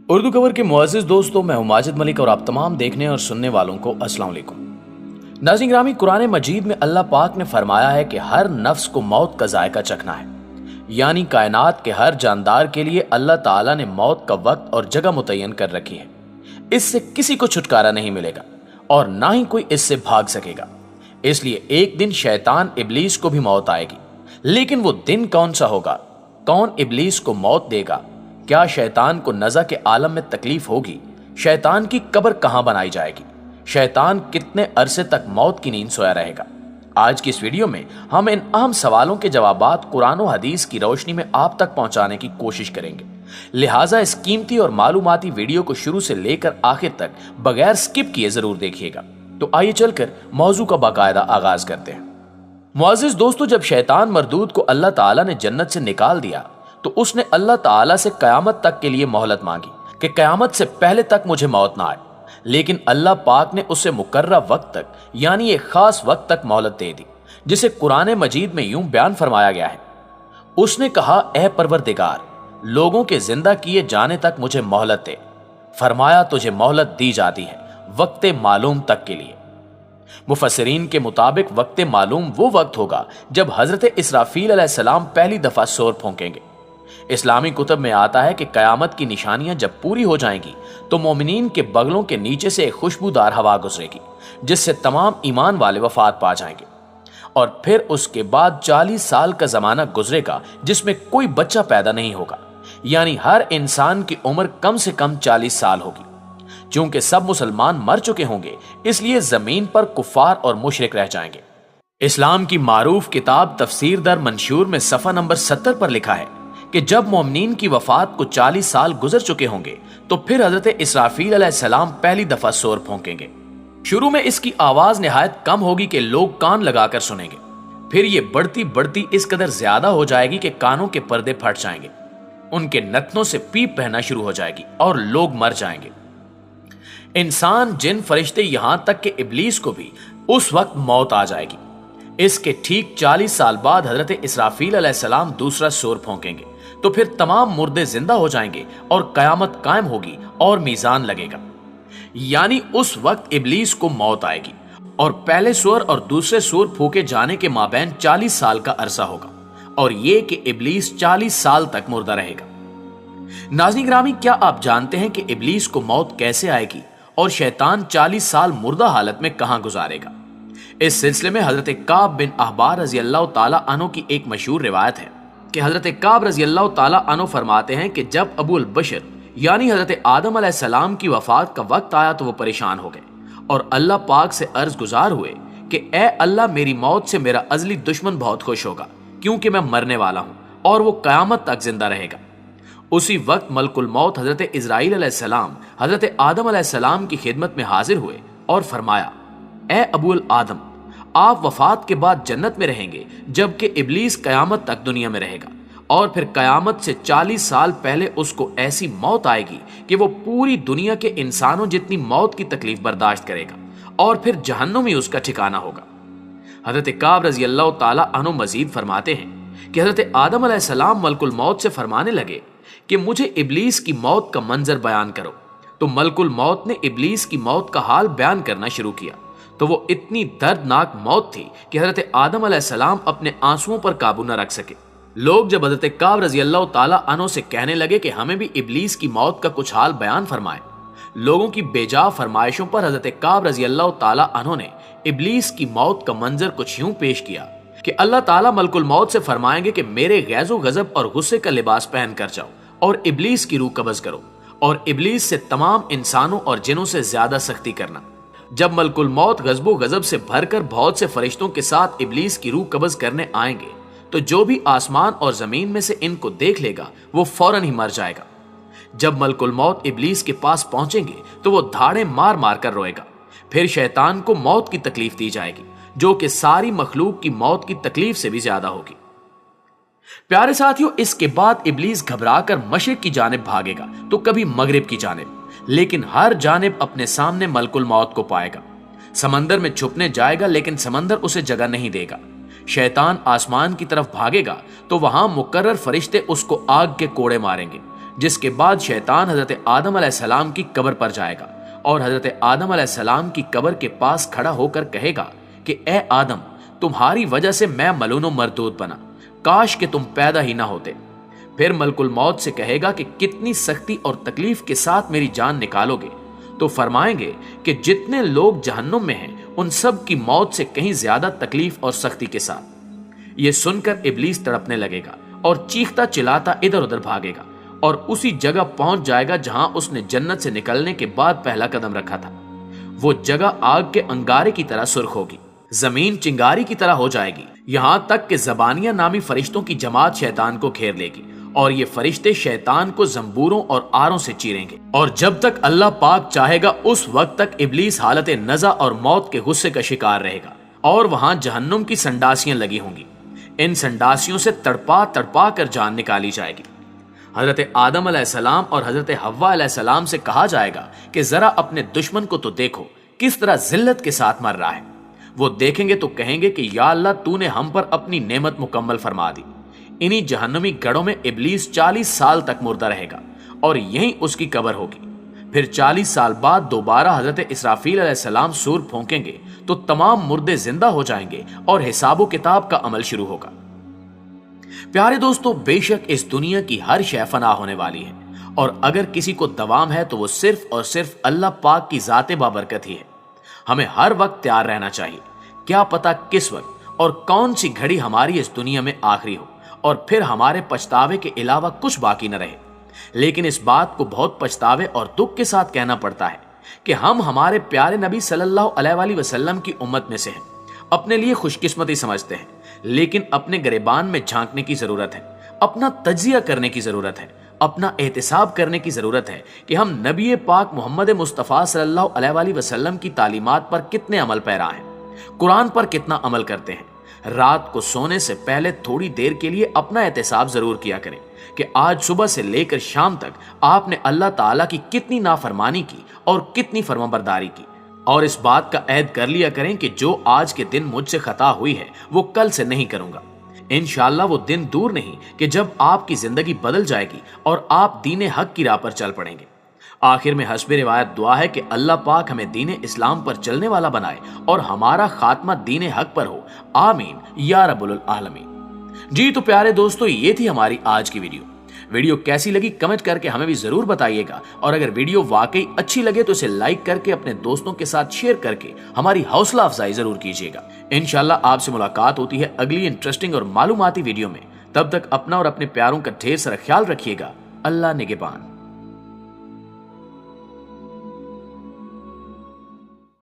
Urdu cover के मुअज़्ज़िज़ दोस्तों, मैं हूं माजिद मलिक और आप तमाम देखने और सुनने वालों को अस्सलाम वालेकुम। नाज़रीन ग्रामी, कुरान मजीद में अल्लाह पाक ने फरमाया है कि हर नफ्स को मौत का जायका चखना है। यानी कायनात के हर जानदार के लिए अल्लाह ताला ने मौत का वक्त और जगह मुतय्यन कर रखी है। इससे किसी को छुटकारा नहीं मिलेगा और ना ही कोई इससे भाग सकेगा। इसलिए एक दिन शैतान इब्लीस को भी मौत आएगी, लेकिन वो दिन कौन सा होगा? कौन इब्लीस को मौत देगा? क्या शैतान को नज़ा के आलम में तकलीफ होगी? शैतान की कब्र कहां बनाई जाएगी? शैतान कितने अरसे तक मौत की नींद सोया रहेगा? आज की इस वीडियो में हम इन अहम सवालों के जवाबात कुरान और हदीस की रोशनी में आप तक पहुंचाने की कोशिश करेंगे। लिहाजा इस कीमती और मालूमाती वीडियो को शुरू से लेकर आखिर तक बगैर स्किप किए जरूर देखिएगा। तो आइए चलकर मौजू का बाकायदा आगाज करते हैं। मुअज़्ज़िज़ दोस्तों, जब शैतान मरदूद को अल्लाह ताला ने जन्नत से निकाल दिया तो उसने अल्लाह ताला से कयामत तक के लिए मोहलत मांगी कि कयामत से पहले तक मुझे मौत ना आए। लेकिन अल्लाह पाक ने उसे मुकर्रर वक्त तक यानी एक खास वक्त तक मोहलत दे दी, जिसे कुरान मजीद में यूं बयान फरमाया गया है। उसने कहा, ए परवरदिगार, लोगों के जिंदा किए जाने तक मुझे मोहलत दे। फरमाया, तुझे मोहलत दी जाती है वक्त मालूम तक के लिए। मुफस्सिरीन के मुताबिक वक्त मालूम वो वक्त होगा जब हजरत इसराफील अलैहिस्सलाम पहली दफा सोर फूंकेंगे। इस्लामी कुतब में आता है कि कयामत की निशानियां जब पूरी हो जाएंगी तो मोमिनीन के बगलों के नीचे से एक खुशबूदार हवा गुजरेगी, जिससे तमाम ईमान वाले वफात पा जाएंगे। और फिर उसके बाद 40 साल का जमाना गुजरेगा जिसमें कोई बच्चा पैदा नहीं होगा, यानी हर इंसान की उम्र कम से कम 40 साल होगी। चूंकि सब मुसलमान मर चुके होंगे, इसलिए जमीन पर कुफार और मुशरिक रह जाएंगे। इस्लाम की मारूफ किताब तफसीर दर मंशूर में सफ़ा नंबर 70 पर लिखा है कि जब मोमिनीन की वफात को 40 साल गुजर चुके होंगे तो फिर हजरत इसराफील अलैहिस्सलाम पहली दफा सोर फूंकेंगे। शुरू में इसकी आवाज निहायत कम होगी कि लोग कान लगाकर सुनेंगे। फिर ये बढ़ती बढ़ती इस कदर ज्यादा हो जाएगी कि कानों के पर्दे फट जाएंगे, उनके नथनों से पीप बहना शुरू हो जाएगी और लोग मर जाएंगे। इंसान, जिन, फरिश्ते, यहां तक कि इब्लीस को भी उस वक्त मौत आ जाएगी। इसके ठीक 40 साल बाद हजरत इसराफील अलैहिस्सलाम दूसरा सोर फूंकेंगे तो फिर तमाम मुर्दे जिंदा हो जाएंगे और कयामत कायम होगी और मीजान लगेगा। यानी उस वक्त इब्लीस को मौत आएगी और पहले सोर और दूसरे सोर फूके जाने के माबैन 40 साल का अरसा होगा, और ये कि इब्लीस 40 साल तक मुर्दा रहेगा। नाज़रीन ग्रामी, क्या आप जानते हैं कि इब्लीस को मौत कैसे आएगी और शैतान 40 साल मुर्दा हालत में कहां गुजारेगा? इस सिलसिले में हजरत काब बिन अहबार रज़ी अल्लाह ताला अन्हु की एक मशहूर रिवायत है कि हजरत काब रज़ी अल्लाह ताला अन्हु फरमाते हैं कि जब अबुल बशर यानी हजरत आदम अलैहिस्सलाम की वफात का वक्त आया तो वो परेशान हो गए और अल्लाह पाक से अर्ज गुजार हुए कि ए अल्लाह, मेरी मौत से मेरा अजली दुश्मन बहुत खुश होगा, क्योंकि मैं मरने वाला हूं और वो कयामत तक जिंदा रहेगा। उसी वक्त मलकुल मौत हजरत इजराइल अलैहिस्सलाम हजरत आदम अलैहिस्सलाम की खिदमत में हाजिर हुए और फरमाया, ए अबुल आदम, आप वफात के बाद जन्नत में रहेंगे, जबकि इब्लीस कयामत तक दुनिया में रहेगा, और फिर कयामत से 40 साल पहले उसको ऐसी मौत आएगी कि वो पूरी दुनिया के इंसानों जितनी मौत की तकलीफ बर्दाश्त करेगा, और फिर जहन्नुम ही उसका ठिकाना होगा। हजरत काब रज़ी अल्लाह ताला अन्हु मजीद फरमाते हैं कि हजरत आदम अलैहिस्सलाम मलकुल मौत से फरमाने लगे कि मुझे इब्लीस की मौत का मंजर बयान करो। तो मलकुल मौत ने इब्लीस की मौत का हाल बयान करना शुरू किया। तो वो इतनी दर्दनाक मौत थी कि हजरत आदम अलैहिस्सलाम अपने आंसुओं पर काबू न रख सके। लोग जब हजरत काब रज़ी अल्लाह ताला अन्हु से कहने लगे कि हमें भी इब्लीस की मौत का कुछ हाल बयान फरमाए, लोगों की बेजा फरमाइशों पर हजरत काब रज़ी अल्लाह ताला अन्हु ने इब्लीस की मौत का मंजर कुछ यूं पेश किया कि अल्लाह ताला मलकुल मौत से फरमाएंगे कि मेरे गैज़ो गजब और गुस्से का लिबास पहन कर जाओ और इब्लीस की रूह कब्ज करो और इब्लीस से तमाम इंसानों और जिनों से ज्यादा सख्ती करना। जब मलकुल मौत गजबो गजब से भरकर बहुत से फरिश्तों के साथ इब्लीस की रूह कब्ज करने आएंगे तो जो भी आसमान और जमीन में से इनको देख लेगा वो फौरन ही मर जाएगा। जब मलकुल मौत इब्लीस के पास पहुंचेंगे तो वो धाड़े मार मार कर रोएगा। फिर शैतान को मौत की तकलीफ दी जाएगी, जो कि सारी मखलूक की मौत की तकलीफ से भी ज्यादा होगी। प्यारे साथियों, इसके बाद इब्लीस घबराकर मशरिक की जानिब भागेगा तो कभी मगरिब की जानिब, लेकिन हर जानिब अपने सामने मलकुल मौत को पाएगा। समंदर में छुपने जाएगा लेकिन समंदर उसे जगह नहीं देगा। शैतान आसमान की तरफ भागेगा तो वहां मुकर्रर फरिश्ते उसको आग के कोड़े मारेंगे, जिसके बाद शैतान हजरत आदम अलैहिस्सलाम की कब्र पर जाएगा और हजरत आदम अलैहिस्सलाम की कब्र के पास खड़ा होकर कहेगा कि ए आदम, तुम्हारी वजह से मैं मलून मरदूद बना, काश कि तुम पैदा ही ना होते। फिर मलकुल मौत से कहेगा कि कितनी सख्ती और तकलीफ के साथ मेरी जान निकालोगे। तो फरमाएंगे कि जितने लोग जहन्नुम में हैं उन सब की मौत से कहीं ज्यादा तकलीफ और सख्ती के साथ। ये सुनकर इब्लीस तड़पने लगेगा और चीखता चिल्लाता इधर उधर भागेगा और उसी जगह पहुंच जाएगा जहां उसने जन्नत से निकलने के बाद पहला कदम रखा था। वो जगह आग के अंगारे की तरह सुर्ख होगी, जमीन चिंगारी की तरह हो जाएगी, यहां तक कि ज़बानिया नामी फरिश्तों की जमात शैतान को घेर लेगी और ये फरिश्ते शैतान को जंबूरों और आरों से चीरेंगे। और जब तक अल्लाह पाक चाहेगा उस वक्त तक इब्लीस हालत नज़ा और मौत के गुस्से का शिकार रहेगा और वहां जहन्नुम की संडासियां लगी होंगी। इन संडासियों से तड़पा तड़पा कर जान निकाली जाएगी। हजरत आदम अलैहिस्सलाम और हजरत हव्वा अलैहिस्सलाम से कहा जाएगा कि जरा अपने दुश्मन को तो देखो किस तरह जिल्लत के साथ मर रहा है। वो देखेंगे तो कहेंगे कि या अल्लाह, तूने हम पर अपनी नेमत मुकम्मल फरमा दी। इन्हीं जहन्नमी गढ़ों में इब्लीस 40 साल तक मुर्दा रहेगा और यहीं उसकी कब्र होगी। फिर 40 साल बाद दोबारा हजरत इसराफील अलैहिस्सलाम सूर फूंकेंगे तो तमाम मुर्दे जिंदा हो जाएंगे और हिसाबो किताब का अमल शुरू होगा। प्यारे दोस्तों, बेशक इस दुनिया की हर शय फना होने वाली है और अगर किसी को दवाम है तो वो सिर्फ और सिर्फ अल्लाह पाक की ज़ाते बाबरकत ही है। हमें हर वक्त तैयार रहना चाहिए, क्या पता किस वक्त और कौन सी घड़ी हमारी इस दुनिया में आखिरी हो और फिर हमारे पछतावे के अलावा कुछ बाकी न रहे। लेकिन इस बात को बहुत पछतावे और दुख के साथ कहना पड़ता है कि हम हमारे प्यारे नबी सल्लल्लाहु अलैहि वसल्लम की उम्मत में से हैं। अपने लिए खुशकिस्मती समझते हैं, लेकिन अपने गिरेबान में झांकने की जरूरत है, अपना तज्जिया करने की जरूरत है, अपना एहतिसाब करने की जरूरत है कि हम नबी पाक मोहम्मद मुस्तफ़ा सल्लल्लाहु अलैहि वसल्लम की तालीमात पर कितने अमल पैरा हैं, कुरान पर कितना अमल करते हैं। रात को सोने से पहले थोड़ी देर के लिए अपना एहतिसाब जरूर किया करें कि आज सुबह से लेकर शाम तक आपने अल्लाह ताला की कितनी नाफरमानी की और कितनी फरमाबरदारी की। और इस बात का ऐद कर लिया करें कि जो आज के दिन मुझसे खता हुई है वो कल से नहीं करूंगा। इंशाअल्लाह वो दिन दूर नहीं कि जब आपकी जिंदगी बदल जाएगी और आप दीने हक की राह पर चल पड़ेंगे। आखिर में हस्बे रिवायत दुआ है कि अल्लाह पाक हमें दीने इस्लाम पर चलने वाला बनाए और हमारा खात्मा दीने हक पर हो, आमीन या रब्बुल आलमीन। जी तो प्यारे दोस्तों, ये थी हमारी आज की वीडियो कैसी लगी कमेंट करके हमें भी जरूर बताइएगा और अगर वीडियो वाकई अच्छी लगे तो इसे लाइक करके अपने दोस्तों के साथ शेयर करके हमारी हौसला अफजाई जरूर कीजिएगा। इंशाल्लाह आपसे मुलाकात होती है अगली इंटरेस्टिंग और मालूमाती वीडियो में। तब तक अपना और अपने प्यारों का ढेर सारा ख्याल रखिएगा। अल्लाह निगहबान।